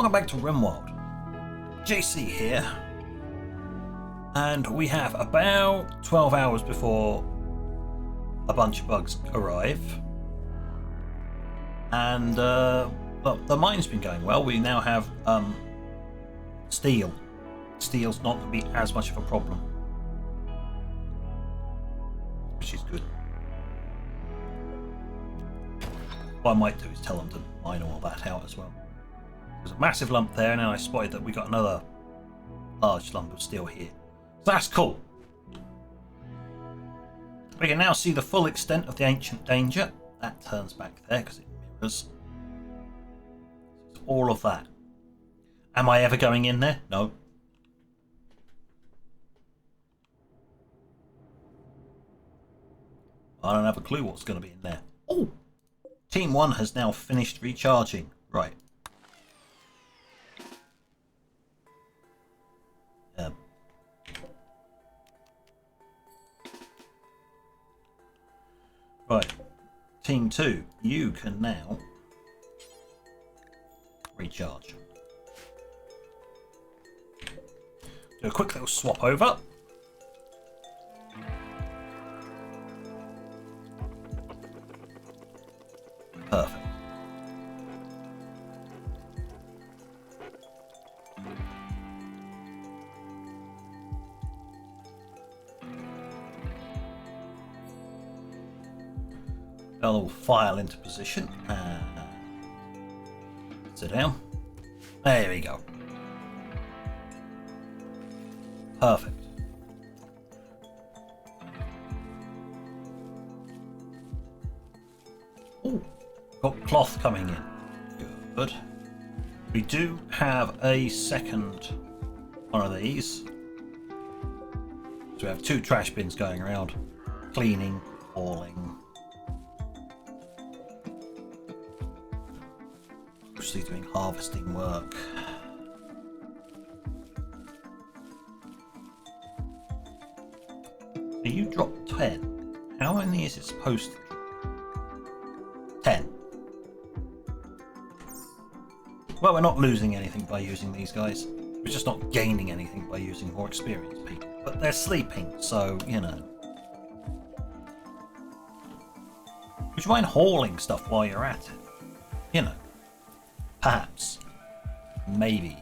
Welcome back to RimWorld. JC here. And we have about 12 hours before a bunch of bugs arrive. And well, the mine's been going well. We now have steel. Steel's not going to be as much of a problem, which is good. What I might do is tell them to mine all that out as well. There's a massive lump there, and then I spotted that we got another large lump of steel here. So that's cool. We can now see the full extent of the ancient danger. That turns back there because it mirrors. All of that. Am I ever going in there? No. I don't have a clue what's going to be in there. Oh! Team 1 has now finished recharging. Right. Right. Team 2, you can now recharge. Do a quick little swap over. Perfect. I'll file into position and sit down. There we go. Perfect. Oh, got cloth coming in. Good. We do have a second one of these. So we have 2 trash bins going around, cleaning, hauling. Mostly doing harvesting work. So you dropped 10. How many is it supposed to drop? 10. Well, we're not losing anything by using these guys. We're just not gaining anything by using more experienced people. But they're sleeping, so, you know. Would you mind hauling stuff while you're at it? You know. Perhaps. Maybe.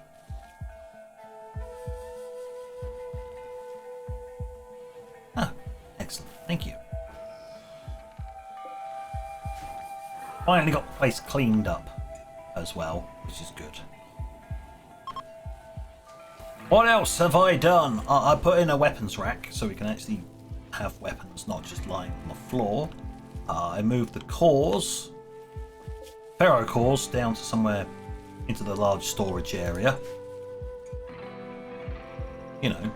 Oh, excellent. Thank you. Finally got the place cleaned up as well, which is good. What else have I done? I put in a weapons rack so we can actually have weapons, not just lying on the floor. I moved the cores. Ferro cores down to somewhere into the large storage area. You know,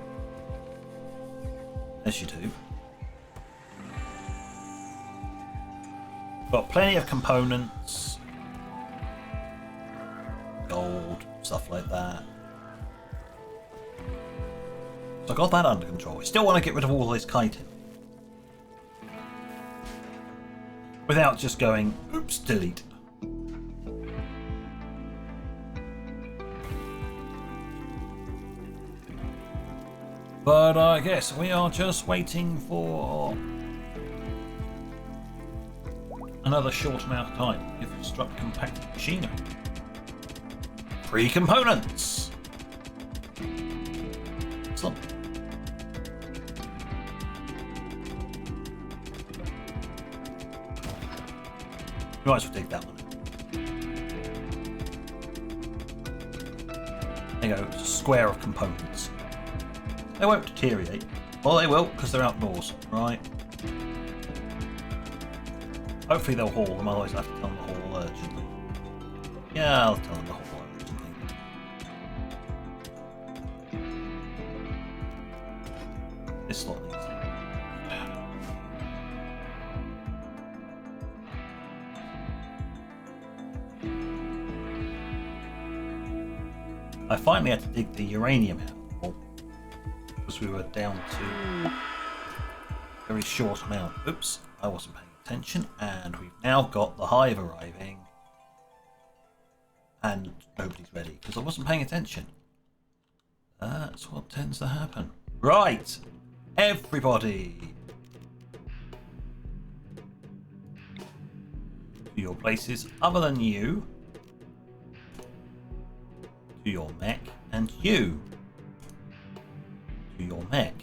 as you do. Got plenty of components, gold, stuff like that. So I got that under control. I still want to get rid of all this kiting. Without just going, oops, delete. But I guess we are just waiting for another short amount of time to construct compacted machinery. 3 components! Excellent. We might as well take that one. There you go, it's a square of components. They won't deteriorate. Well, they will, because they're outdoors, right? Hopefully they'll haul them, otherwise I have to tell them to haul urgently. Yeah, I'll tell them to haul urgently. This slot needs to. I finally had to dig the uranium out. Because we were down to a very short amount. Oops, I wasn't paying attention. And we've now got the hive arriving. and nobody's ready because I wasn't paying attention. That's what tends to happen. Right, everybody, to your places other than you, to your mech, and you to your mech.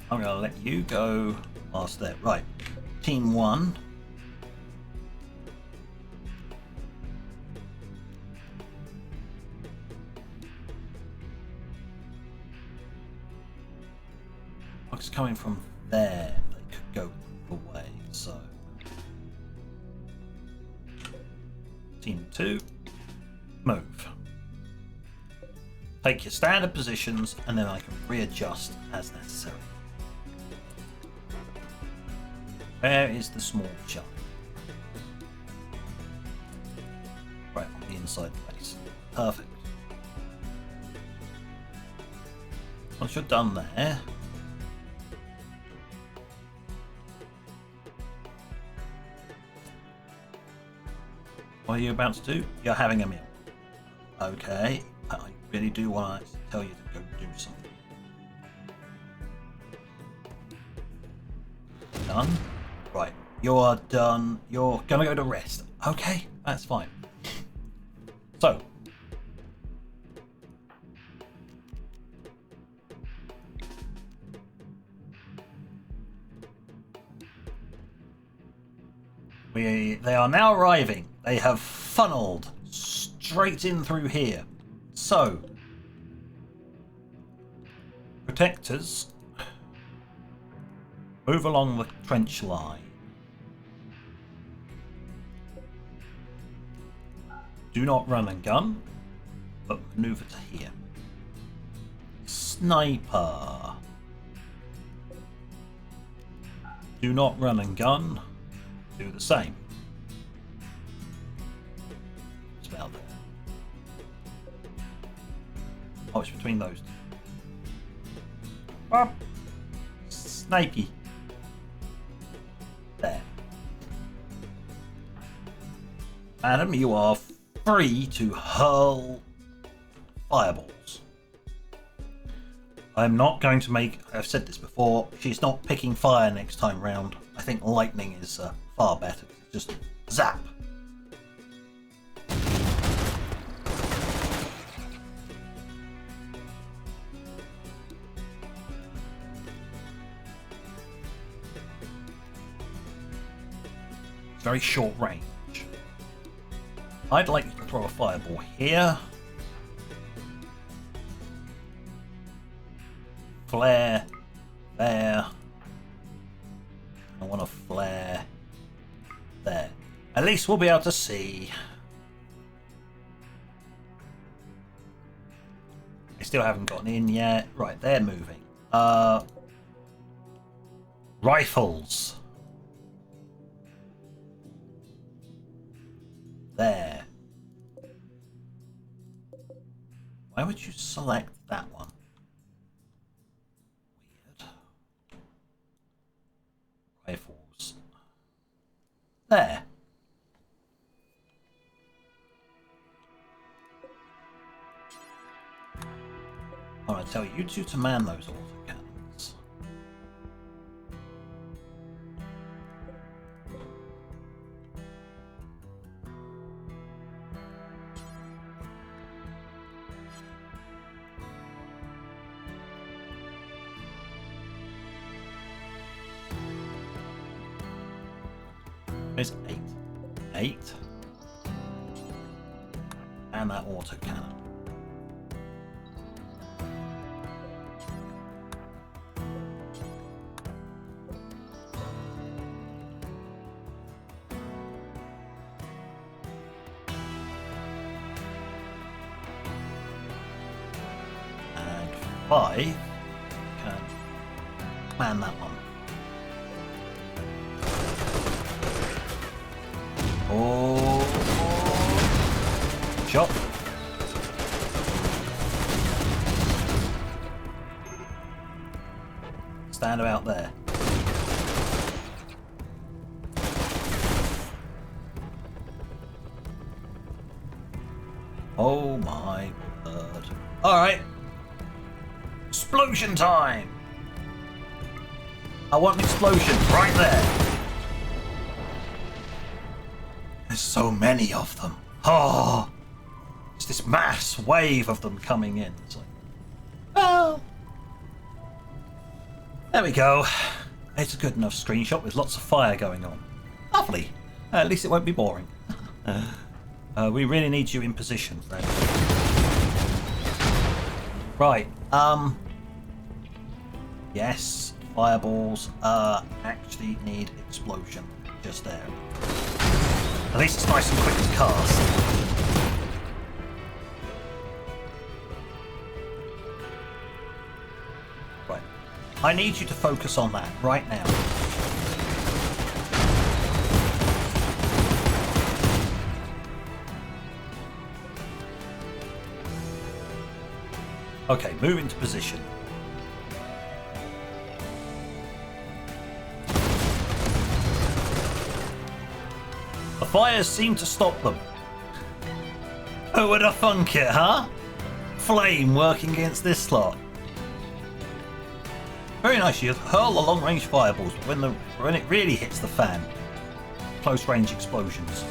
I'm going to let you go past there. Right, team 1. It's coming from there. They could go away, so. Team 2, move. Take your standard positions and then I can readjust as necessary. Where is the small shot? Right on the inside face. Perfect. Once you're done there, what are you about to do? You're having a meal. Okay, I really do want to tell you to go do something. Done. Right, you're done. You're gonna go to rest. Okay, that's fine. So, they are now arriving. They have funneled straight in through here. So, protectors, move along the trench line. Do not run and gun, but maneuver to here. Sniper. Do not run and gun. Do the same. It's about there. Oh, it's between those two. Up. Snipey. There. Madam, you are free to hurl fireballs. I'm not going to make, I've said this before, she's not picking fire next time round. I think lightning is far better. Just zap. Very short range. I'd like you to throw a fireball here. Flare there. I want a flare there. At least we'll be able to see. They still haven't gotten in yet. Right, they're moving. Rifles. There. Why would you select that one? Weird. Rifles. There. I want to tell you two to man those autocannons. There's 8. 8. And that autocannon. And 5 can man that one. Oh, shot. Stand about there. Oh my word. Alright. Explosion time! I want an explosion right there. There's so many of them. Oh, it's this mass wave of them coming in. It's like, well, there we go. It's a good enough screenshot with lots of fire going on. Lovely. At least it won't be boring. We really need you in position, friend. Right. Yes, fireballs actually need explosion. Just there. At least it's nice and quick to cast. Right. I need you to focus on that right now. Okay, move into position. The fires seem to stop them. Who would have thunk it, huh? Flame working against this slot. Very nice, you hurl the long-range fireballs, but when it really hits the fan, close-range explosions.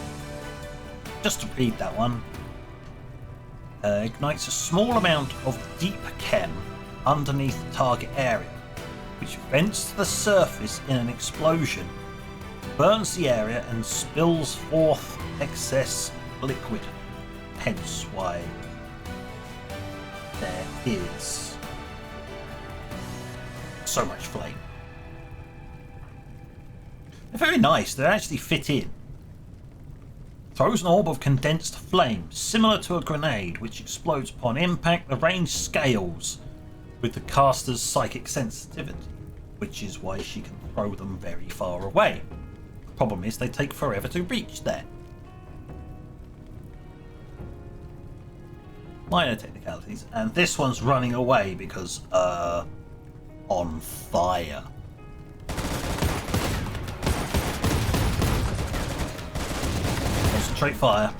Just to read that one. Ignites a small amount of deep chem underneath the target area, which vents to the surface in an explosion, burns the area and spills forth excess liquid. Hence why there is so much flame. They're very nice, they actually fit in. Throws an orb of condensed flame, similar to a grenade, which explodes upon impact. The range scales with the caster's psychic sensitivity, which is why she can throw them very far away. Problem is, they take forever to reach there. Minor technicalities, and this one's running away because, on fire. Concentrate fire.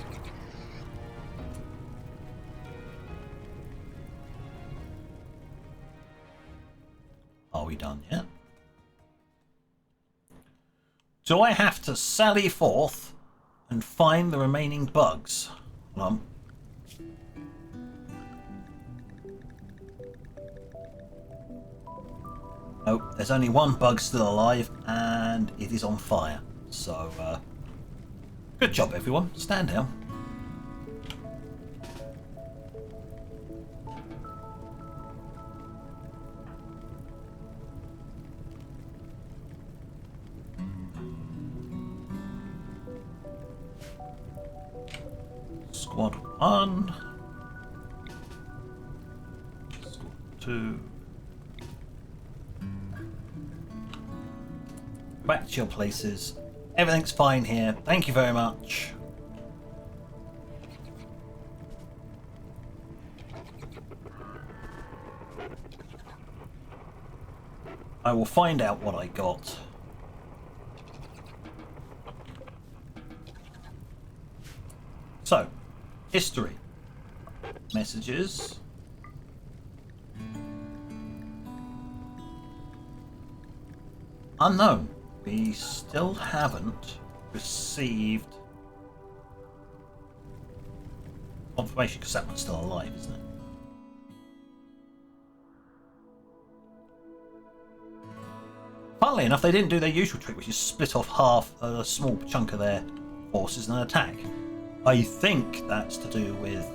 Are we done yet? Do I have to sally forth and find the remaining bugs? Hold on. Nope, there's only one bug still alive, and it is on fire. So, good job, everyone. Stand down. Squad 1. Squad 2. Back to your places. Everything's fine here. Thank you very much. I will find out what I got. So, history. Messages. Unknown. We still haven't received confirmation because that one's still alive, isn't it? Funnily enough, they didn't do their usual trick, which is split off half a small chunk of their forces and attack. I think that's to do with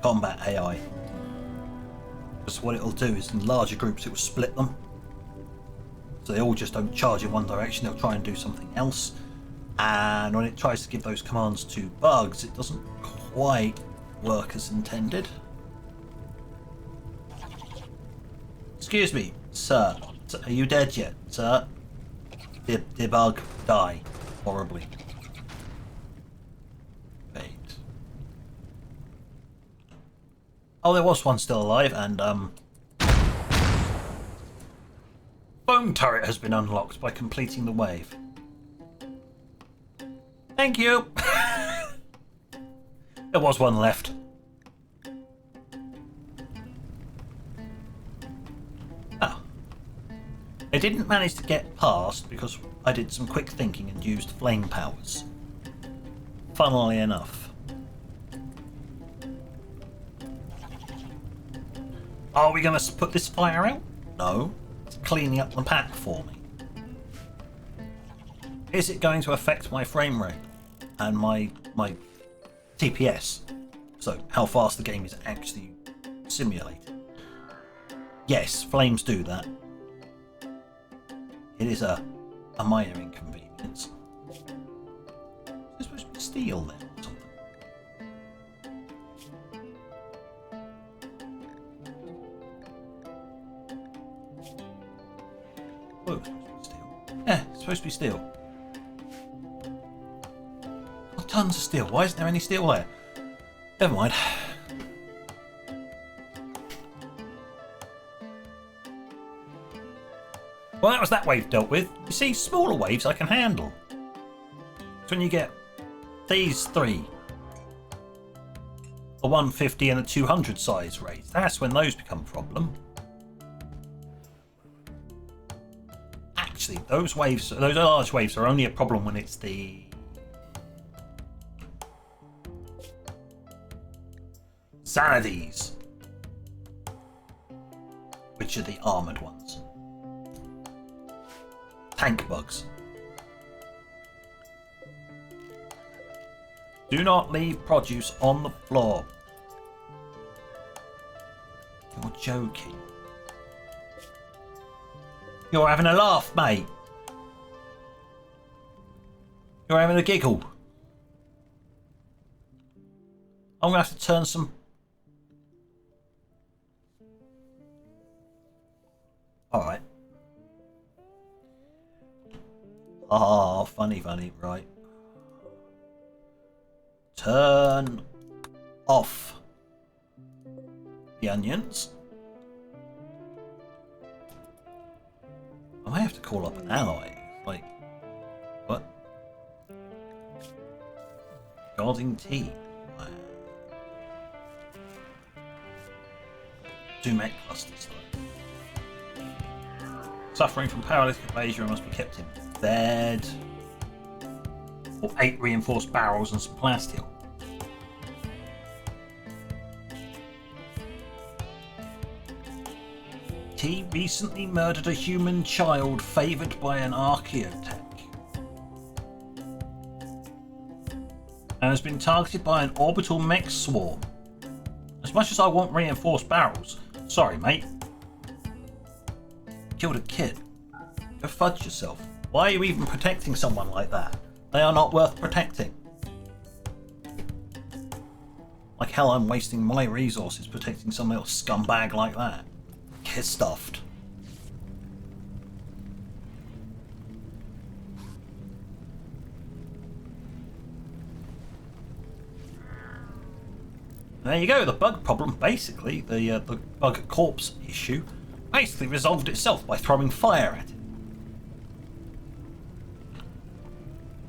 combat AI. Because what it'll do is in larger groups it will split them. So they all just don't charge in one direction, they'll try and do something else. And when it tries to give those commands to bugs, it doesn't quite work as intended. Excuse me, sir. Are you dead yet, sir? The bug die horribly. Wait. Oh, there was one still alive, and foam turret has been unlocked by completing the wave. Thank you. There was one left. Ah. It didn't manage to get past because I did some quick thinking and used flame powers. Funnily enough. Are we going to put this fire out? No. It's cleaning up the pack for me. Is it going to affect my frame rate and my TPS? So how fast the game is actually simulated? Yes, flames do that. It is a minor inconvenience. Is this supposed to be steel then or something? Oh, it's supposed to be steel. Yeah, it's supposed to be steel. Oh, tons of steel. Why isn't there any steel there? Never mind. Well, that was that wave dealt with. You see, smaller waves I can handle. So when you get these three, the 150 and the 200 size raids, that's when those become a problem. Actually, those large waves are only a problem when it's the Xanades, which are the armoured ones. Tank bugs. Do not leave produce on the floor. You're joking. You're having a laugh, mate. You're having a giggle. I'm going to have to turn some... Alright. Ah, funny, right. Turn off the onions. I may have to call up an ally. Like, what? Guarding tea. Dumet clusters. Suffering from paralytic aphasia and must be kept in bed. Or 8 reinforced barrels and some plasteel. T recently murdered a human child favoured by an archaeotech. And has been targeted by an orbital mech swarm. As much as I want reinforced barrels, sorry mate. Killed a kid. Go fudge yourself. Why are you even protecting someone like that? They are not worth protecting. Like hell, I'm wasting my resources protecting some little scumbag like that. Get stuffed. There you go, the bug problem, basically, the bug corpse issue, basically resolved itself by throwing fire at it.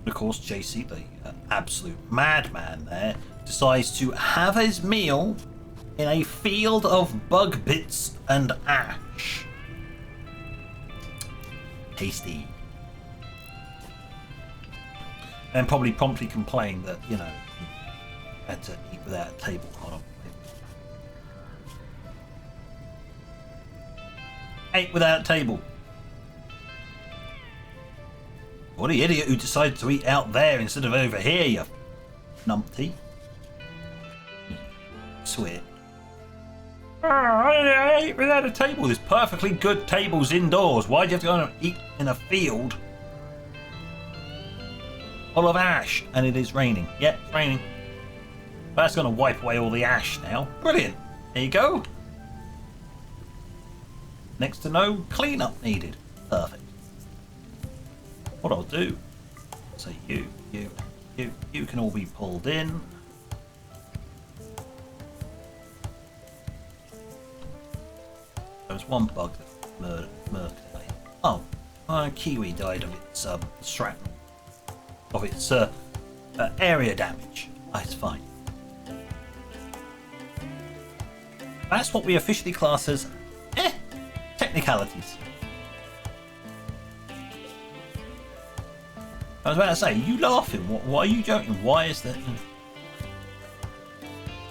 Of course, JC, the absolute madman there, decides to have his meal in a field of bug bits and ash. Tasty. And probably promptly complain that, you know, he had to eat without a table. Hold on. Ate without a table. What an idiot who decided to eat out there instead of over here, you numpty. Swear. I ate without a table. There's perfectly good tables indoors. Why do you have to go and eat in a field full of ash? And it is raining. Yeah, it's raining. That's going to wipe away all the ash now. Brilliant. There you go. Next to no cleanup needed. Perfect. What I'll do, so you can all be pulled in. There was one bug that murdered me. Oh, Kiwi died of its shrapnel, of its area damage. Oh, it's fine. That's what we officially class as technicalities. I was about to say, you laughing? What are you joking? Why is that?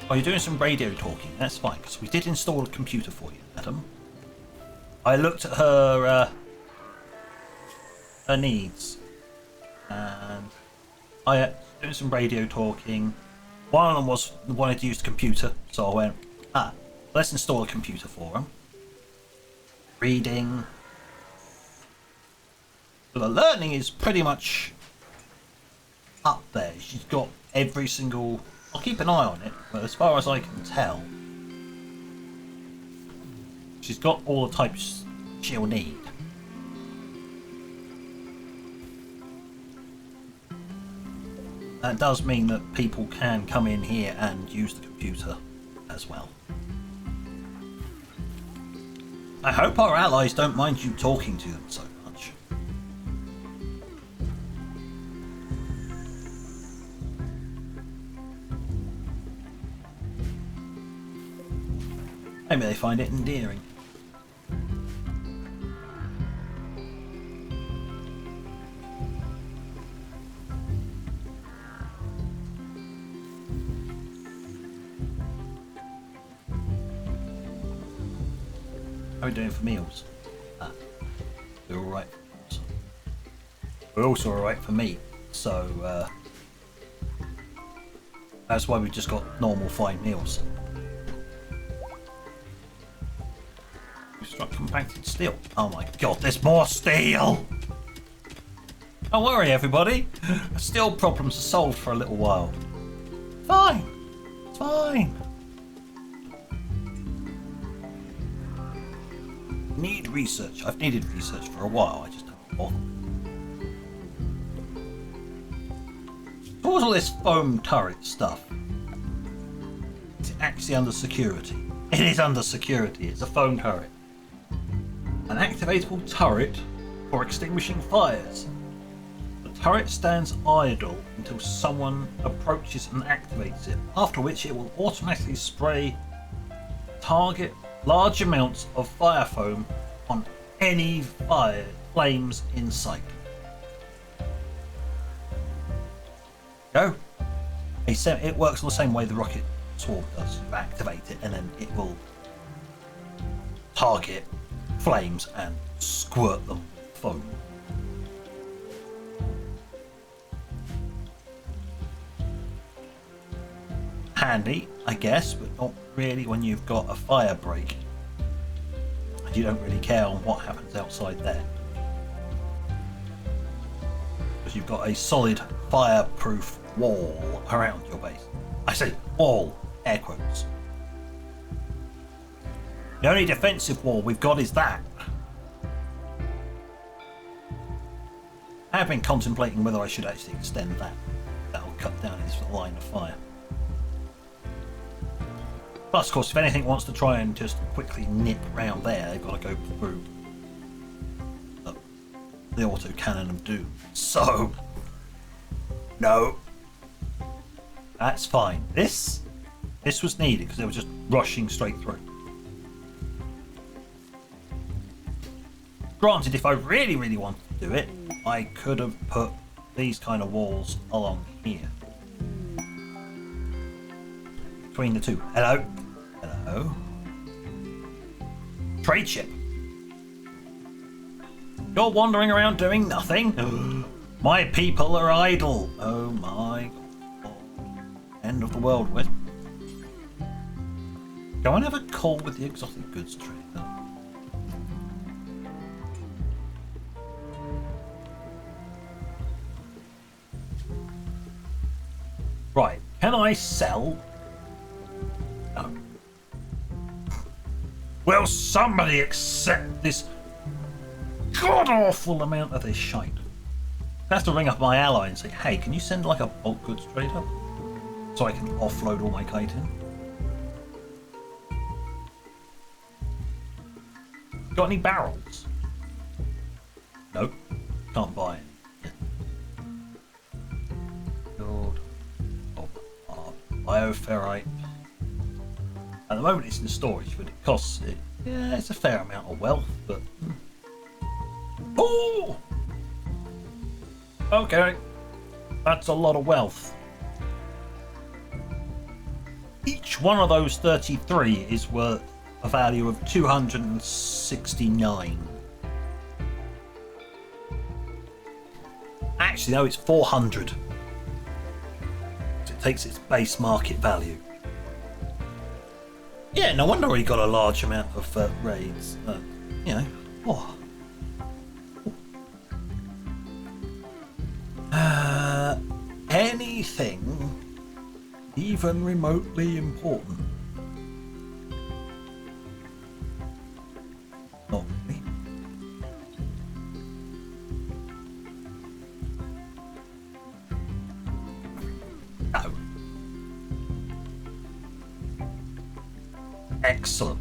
Oh, you're doing some radio talking. That's fine, because we did install a computer for you, madam. I looked at her needs, and I doing some radio talking. One of them was wanted to use the computer, so I went, let's install a computer for him. Reading. So the learning is pretty much up there. She's got every single... I'll keep an eye on it, but as far as I can tell, she's got all the types she'll need. That does mean that people can come in here and use the computer as well. I hope our allies don't mind you talking to them so much. Maybe they find it endearing. How are we doing for meals? We're alright for meals. We're also alright for meat, so that's why we've just got normal fine meals. We've struck compacted steel. Oh my god, there's more steel! Don't worry everybody, steel problems are solved for a little while. Fine, it's fine. Need research. I've needed research for a while, I just haven't bothered. So what's all this foam turret stuff? It's actually under security. It is under security, it's a foam turret. An activatable turret for extinguishing fires. The turret stands idle until someone approaches and activates it, after which it will automatically spray target large amounts of fire foam on any fire flames in sight. Go. It works the same way the rocket swarm does. You activate it and then it will target flames and squirt them with foam. Handy, I guess, but not really when you've got a fire break and you don't really care on what happens outside there, because you've got a solid fireproof wall around your base. I say wall, air quotes. The only defensive wall we've got is that. I have been contemplating whether I should actually extend that. That'll cut down his line of fire. Plus, of course, if anything wants to try and just quickly nip round there, they've got to go through the autocannon of doom. So, no. That's fine. This was needed because they were just rushing straight through. Granted, if I really, really wanted to do it, I could have put these kind of walls along here. Between the two. Hello? Hello? Trade ship. You're wandering around doing nothing? My people are idle. Oh my god. End of the world. Go and have a call with the exotic goods trader. Right, can I sell? No. Will somebody accept this god-awful amount of this shite? I have to ring up my ally and say, hey, can you send like a bulk goods trader so I can offload all my chitin? Got any barrels? Nope, can't buy it. Bioferrite. At the moment it's in storage, but it costs it. Yeah, it's a fair amount of wealth, but. Oh! Okay. That's a lot of wealth. Each one of those 33 is worth a value of 269. Actually, no, it's 400. So it takes its base market value. Yeah, no wonder he got a large amount of raids. You know, oh. Anything even remotely important? Not really. No. Excellent.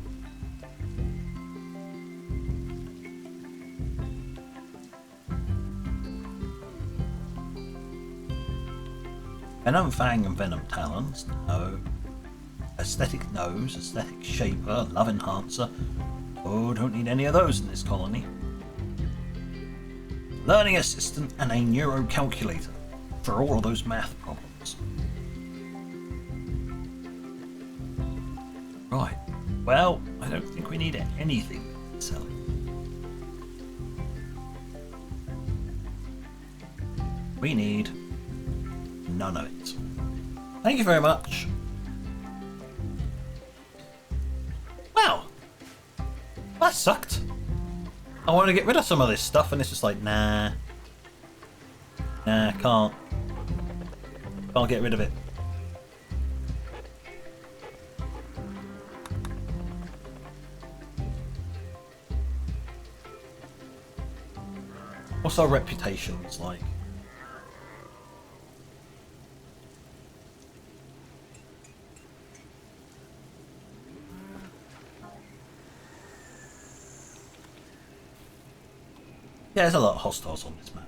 Venom Fang and Venom Talons, no. Aesthetic Nose, Aesthetic Shaper, Love Enhancer. Oh, don't need any of those in this colony. Learning Assistant and a Neuro Calculator for all of those math problems. Right, well, I don't think we need anything selling. We need none of it. Thank you very much. Wow, that sucked. I want to get rid of some of this stuff and it's just like, nah, can't get rid of it. What's our reputations like? Yeah, there's a lot of hostiles on this map.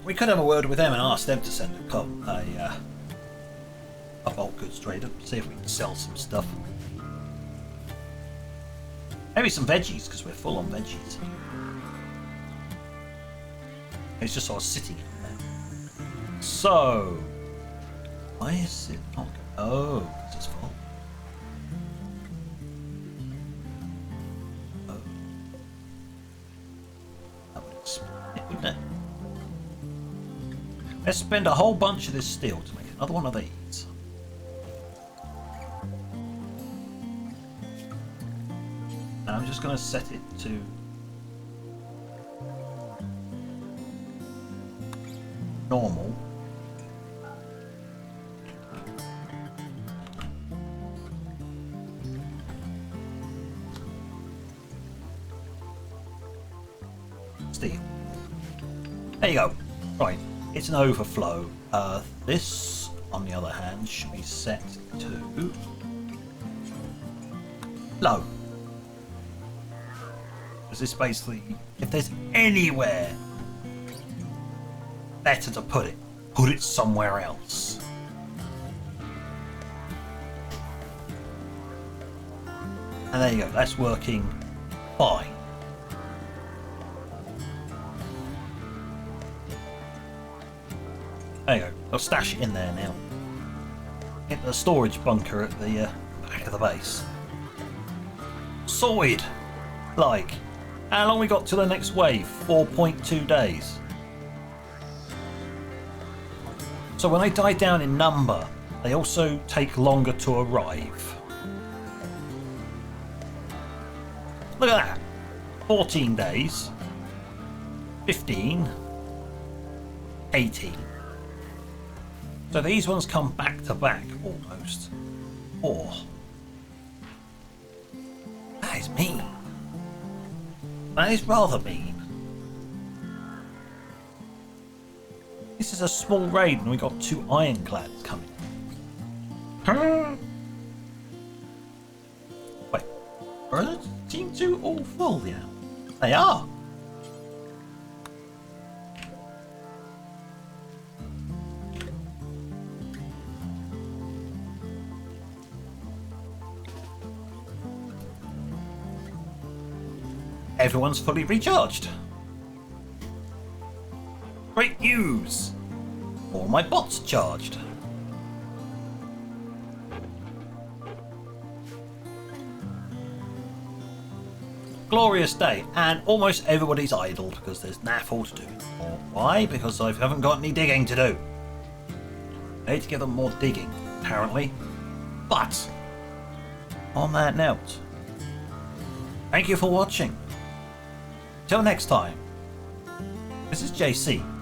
We could have a word with them and ask them to send a bulk goods trader, see if we can sell some stuff. Maybe some veggies, because we're full on veggies. It's just sort of sitting in there. So, why is it not? Oh, because it's full. Oh. That would explain it, wouldn't it? Let's spend a whole bunch of this steel to make another one of these. And I'm just going to set it to normal. Steel. There you go. Right, it's an overflow. This, on the other hand, should be set to low. Because this basically, if there's anywhere better to put it somewhere else. And there you go, that's working fine. There you go, I'll stash it in there now. Get the storage bunker at the back of the base. Sorted! Like, how long we got till the next wave? 4.2 days. So when they die down in number, they also take longer to arrive. Look at that. 14 days. 15. 18. So these ones come back to back almost. Oh. That is mean. That is rather mean. This is a small raid and we got 2 ironclads coming. Wait, are the team 2 all full now? They are. everyone's fully recharged. Great news! All my bots charged. Glorious day, and almost everybody's idle because there's naff all to do. Or why? Because I haven't got any digging to do. I need to give them more digging, apparently. But, on that note, thank you for watching. Till next time, this is JC.